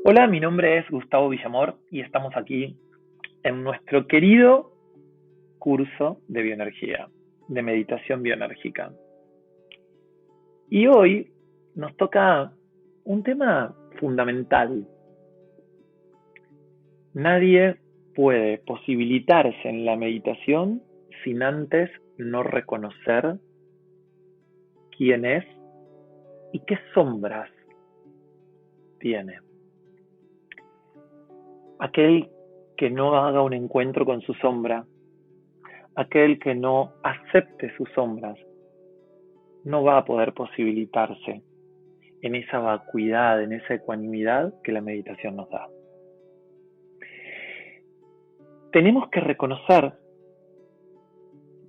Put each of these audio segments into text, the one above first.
Hola, mi nombre es Gustavo Villamor y estamos aquí en nuestro querido curso de bioenergía, de meditación bioenérgica. Y hoy nos toca un tema fundamental. Nadie puede posibilitarse en la meditación sin antes no reconocer quién es y qué sombras tiene. Aquel que no haga un encuentro con su sombra, aquel que no acepte sus sombras, no va a poder posibilitarse en esa vacuidad, en esa ecuanimidad que la meditación nos da. Tenemos que reconocer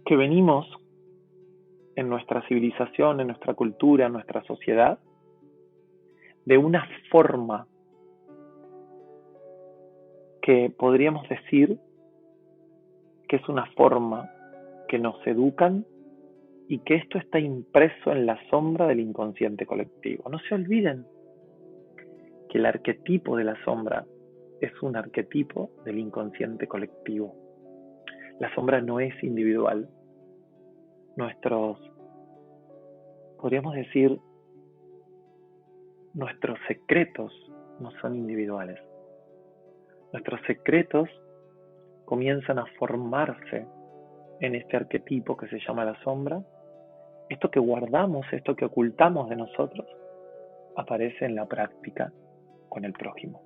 que venimos en nuestra civilización, en nuestra cultura, en nuestra sociedad, de una forma que podríamos decir que es una forma que nos educan y que esto está impreso en la sombra del inconsciente colectivo. No se olviden que el arquetipo de la sombra es un arquetipo del inconsciente colectivo. La sombra no es individual. Podríamos decir, nuestros secretos no son individuales. Nuestros secretos comienzan a formarse en este arquetipo que se llama la sombra. Esto que guardamos, esto que ocultamos de nosotros, aparece en la práctica con el prójimo.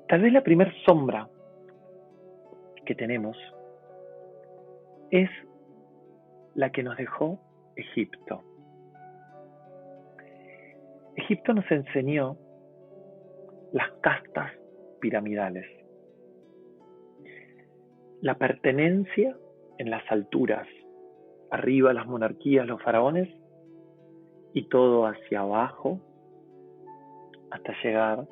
Tal vez la primera sombra que tenemos es la que nos dejó Egipto. Egipto nos enseñó las castas piramidales, la pertenencia en las alturas, arriba las monarquías, los faraones, y todo hacia abajo hasta llegar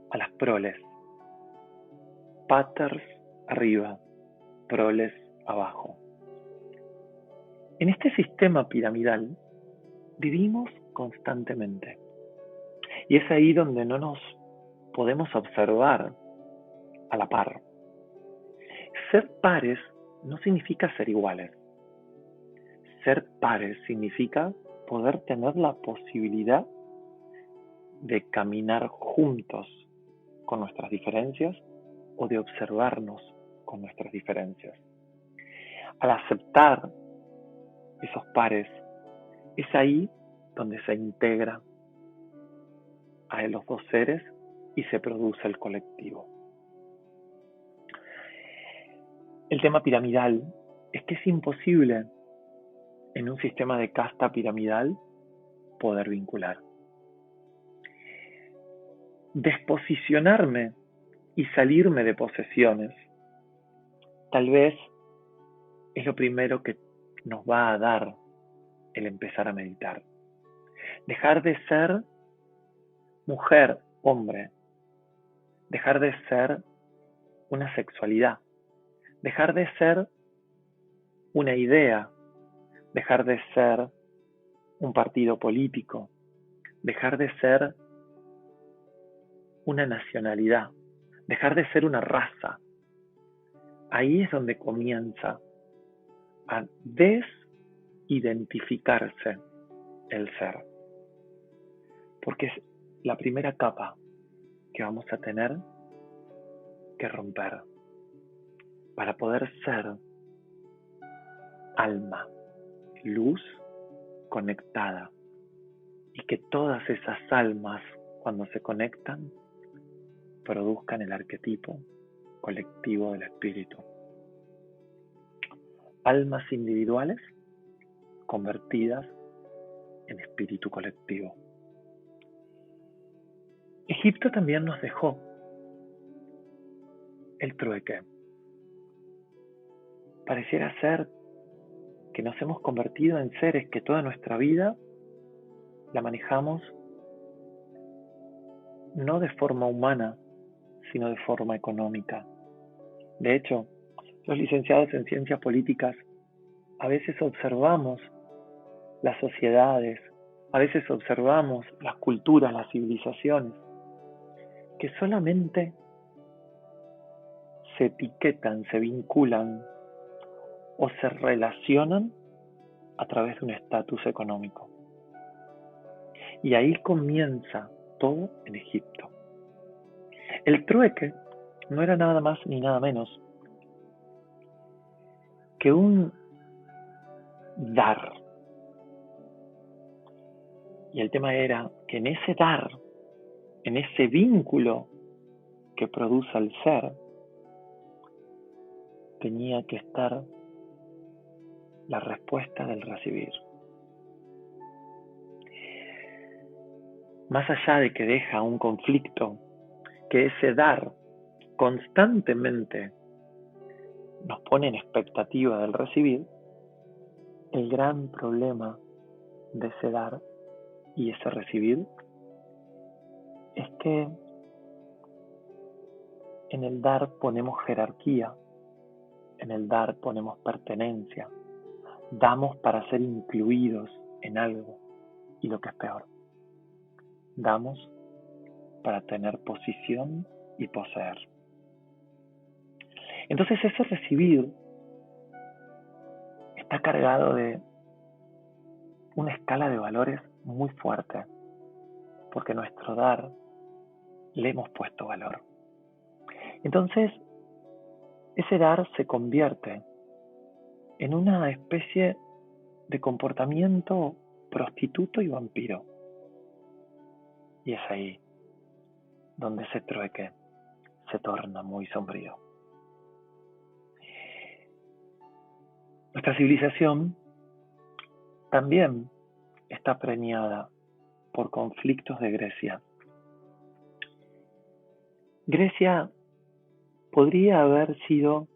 a las proles. Paters arriba, proles abajo. En este sistema piramidal vivimos constantemente. Y es ahí donde no nos podemos observar a la par. Ser pares no significa ser iguales. Ser pares significa poder tener la posibilidad de caminar juntos con nuestras diferencias o de observarnos con nuestras diferencias. Al aceptar esos pares, es ahí donde se integra a los dos seres y se produce el colectivo. El tema piramidal es que es imposible en un sistema de casta piramidal poder vincular. Desposicionarme y salirme de posesiones tal vez es lo primero que nos va a dar el empezar a meditar. Dejar de ser mujer, hombre. Dejar de ser una sexualidad. Dejar de ser una idea. Dejar de ser un partido político. Dejar de ser una nacionalidad. Dejar de ser una raza. Ahí es donde comienza a desidentificarse el ser. Porque es la primera capa que vamos a tener que romper para poder ser alma, luz conectada, y que todas esas almas, cuando se conectan, produzcan el arquetipo colectivo del espíritu. Almas individuales convertidas en espíritu colectivo. Egipto también nos dejó el trueque. Pareciera ser que nos hemos convertido en seres que toda nuestra vida la manejamos no de forma humana, sino de forma económica. De hecho, los licenciados en ciencias políticas a veces observamos las sociedades A veces observamos las culturas, las civilizaciones, que solamente se etiquetan, se vinculan o se relacionan a través de un estatus económico. Y ahí comienza todo en Egipto. El trueque no era nada más ni nada menos que un dar. Y el tema era que en ese dar, en ese vínculo que produce el ser, tenía que estar la respuesta del recibir. Más allá de que deja un conflicto, que ese dar constantemente nos pone en expectativa del recibir, el gran problema de ese dar y ese recibir es que en el dar ponemos jerarquía, en el dar ponemos pertenencia, damos para ser incluidos en algo y lo que es peor, damos para tener posición y poseer. Entonces ese recibir está cargado de una escala de valores muy fuerte, porque nuestro dar le hemos puesto valor. Entonces ese dar se convierte en una especie de comportamiento prostituto y vampiro. Y es ahí donde ese trueque se torna muy sombrío. Nuestra civilización también está preñada por conflictos de Grecia. Grecia podría haber sido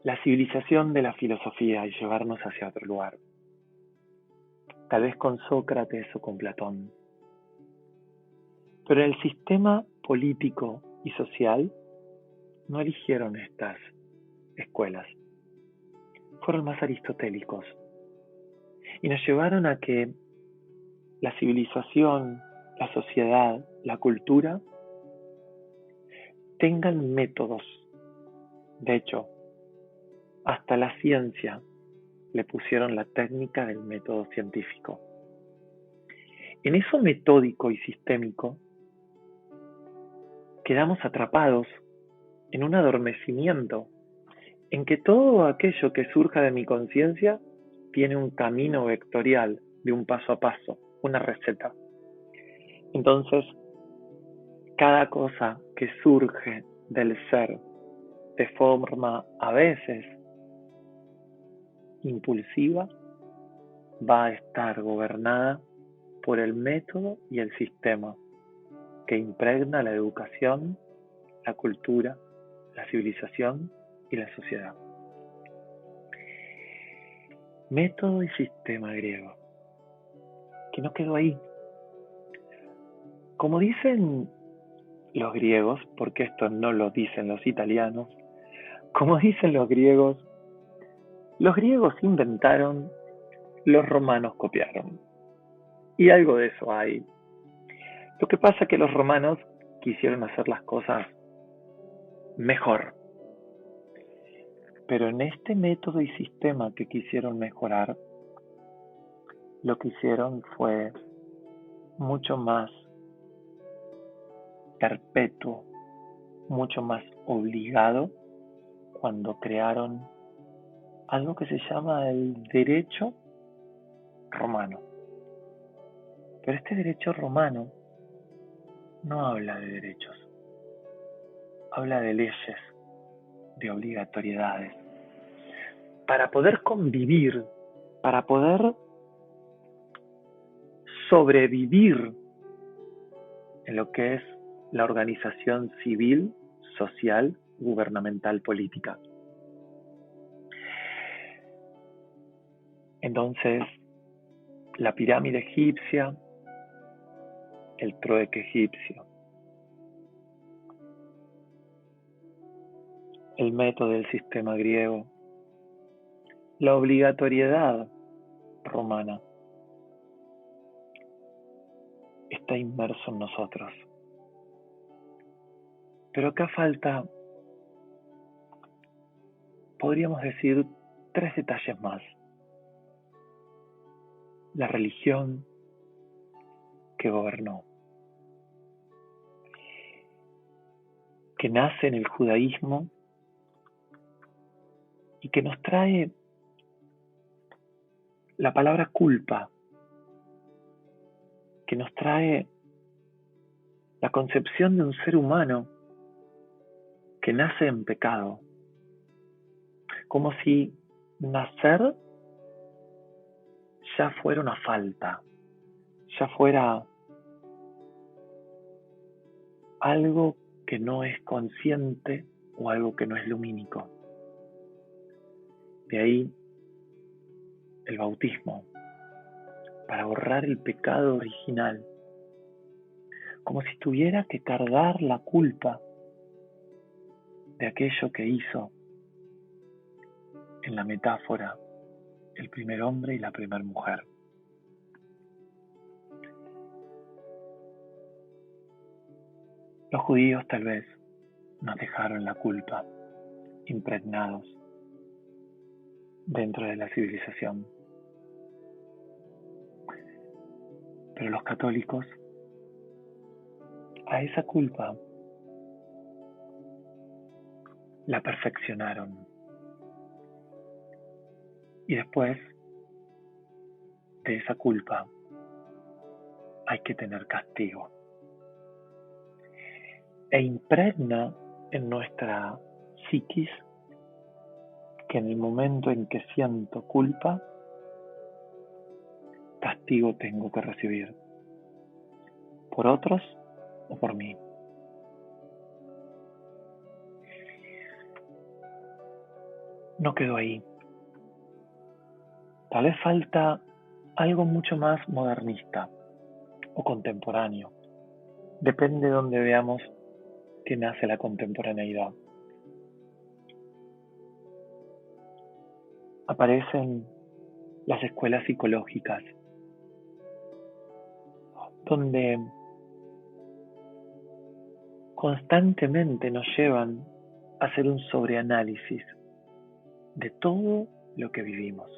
la civilización de la filosofía y llevarnos hacia otro lugar, tal vez con Sócrates o con Platón. Pero en el sistema político y social no eligieron estas escuelas, fueron más aristotélicos y nos llevaron a que la civilización, la sociedad, la cultura tengan métodos. De hecho, hasta la ciencia le pusieron la técnica del método científico. En eso metódico y sistémico quedamos atrapados en un adormecimiento en que todo aquello que surja de mi conciencia tiene un camino vectorial de un paso a paso, una receta. Entonces, cada cosa que surge del ser de forma a veces impulsiva va a estar gobernada por el método y el sistema que impregna la educación, la cultura, la civilización y la sociedad. Método y sistema griego, que no quedó ahí. Como dicen los griegos, porque esto no lo dicen los italianos, como dicen los griegos inventaron, los romanos copiaron. Y algo de eso hay. Lo que pasa es que los romanos quisieron hacer las cosas mejor. Pero en este método y sistema que quisieron mejorar, lo que hicieron fue mucho más perpetuo, mucho más obligado cuando crearon algo que se llama el derecho romano. Pero este derecho romano no habla de derechos, habla de leyes, de obligatoriedades. Para poder convivir, para poder sobrevivir en lo que es la organización civil, social, gubernamental, política. Entonces, la pirámide egipcia, el trueque egipcio, el método del sistema griego, la obligatoriedad romana, está inmerso en nosotros. Pero acá falta, podríamos decir, 3 detalles más. La religión que gobernó, que nace en el judaísmo y que nos trae la palabra culpa, que nos trae la concepción de un ser humano que nace en pecado, como si nacer ya fuera una falta, ya fuera algo que no es consciente o algo que no es lumínico. De ahí el bautismo, para borrar el pecado original, como si tuviera que cargar la culpa de aquello que hizo en la metáfora el primer hombre y la primera mujer. Los judíos tal vez nos dejaron la culpa impregnados dentro de la civilización, pero los católicos a esa culpa la perfeccionaron y después de esa culpa hay que tener castigo e impregna en nuestra psiquis que en el momento en que siento culpa, castigo tengo que recibir por otros o por mí. No quedó ahí. Tal vez falta algo mucho más modernista o contemporáneo. Depende de donde veamos que nace la contemporaneidad. Aparecen las escuelas psicológicas, donde constantemente nos llevan a hacer un sobreanálisis de todo lo que vivimos,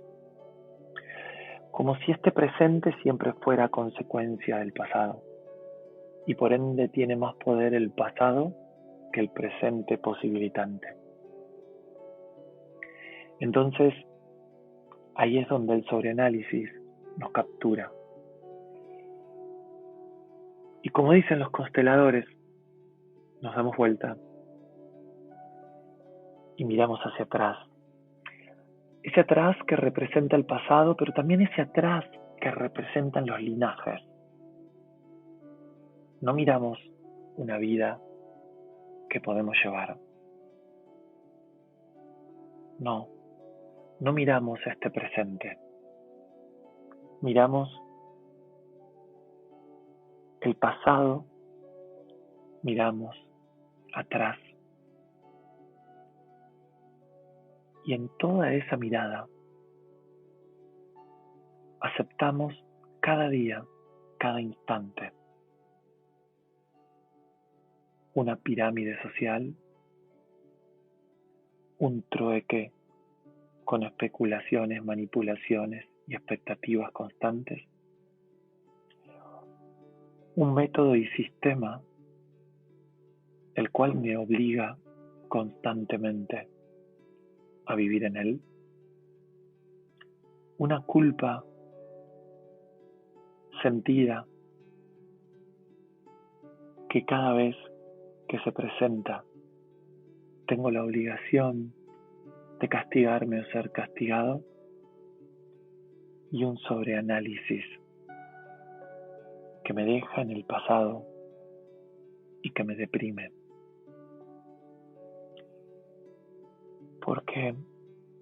como si este presente siempre fuera consecuencia del pasado, y por ende tiene más poder el pasado que el presente posibilitante. Entonces, ahí es donde el sobreanálisis nos captura. Y como dicen los consteladores, nos damos vuelta y miramos hacia atrás. Ese atrás que representa el pasado, pero también ese atrás que representan los linajes. No miramos una vida que podemos llevar. No miramos este presente. Miramos el pasado, miramos atrás. Y en toda esa mirada aceptamos cada día, cada instante, una pirámide social, un trueque con especulaciones, manipulaciones y expectativas constantes, un método y sistema el cual me obliga constantemente a vivir en él, una culpa sentida que cada vez que se presenta tengo la obligación de castigarme o ser castigado, y un sobreanálisis que me deja en el pasado y que me deprime. Porque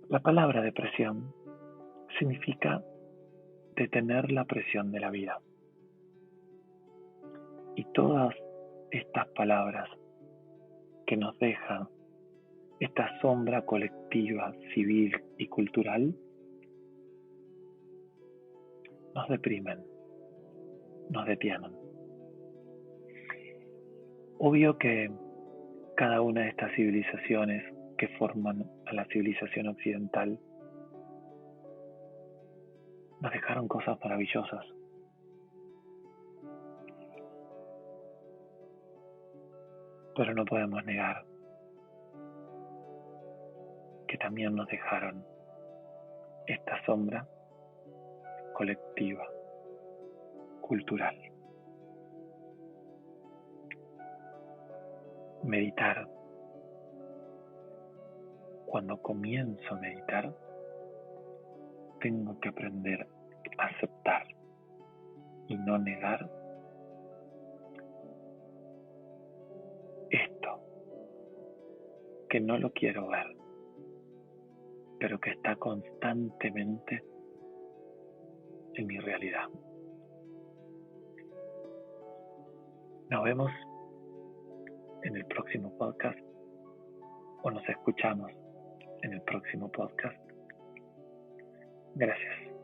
la palabra depresión significa detener la presión de la vida. Y todas estas palabras que nos dejan esta sombra colectiva, civil y cultural, nos deprimen, nos detienen. Obvio que cada una de estas civilizaciones que forman a la civilización occidental nos dejaron cosas maravillosas, pero no podemos negar que también nos dejaron esta sombra colectiva, cultural. Meditar. Cuando comienzo a meditar, tengo que aprender a aceptar y no negar esto, que no lo quiero ver, pero que está constantemente en mi realidad. Nos vemos en el próximo podcast o nos escuchamos en el próximo podcast. Gracias.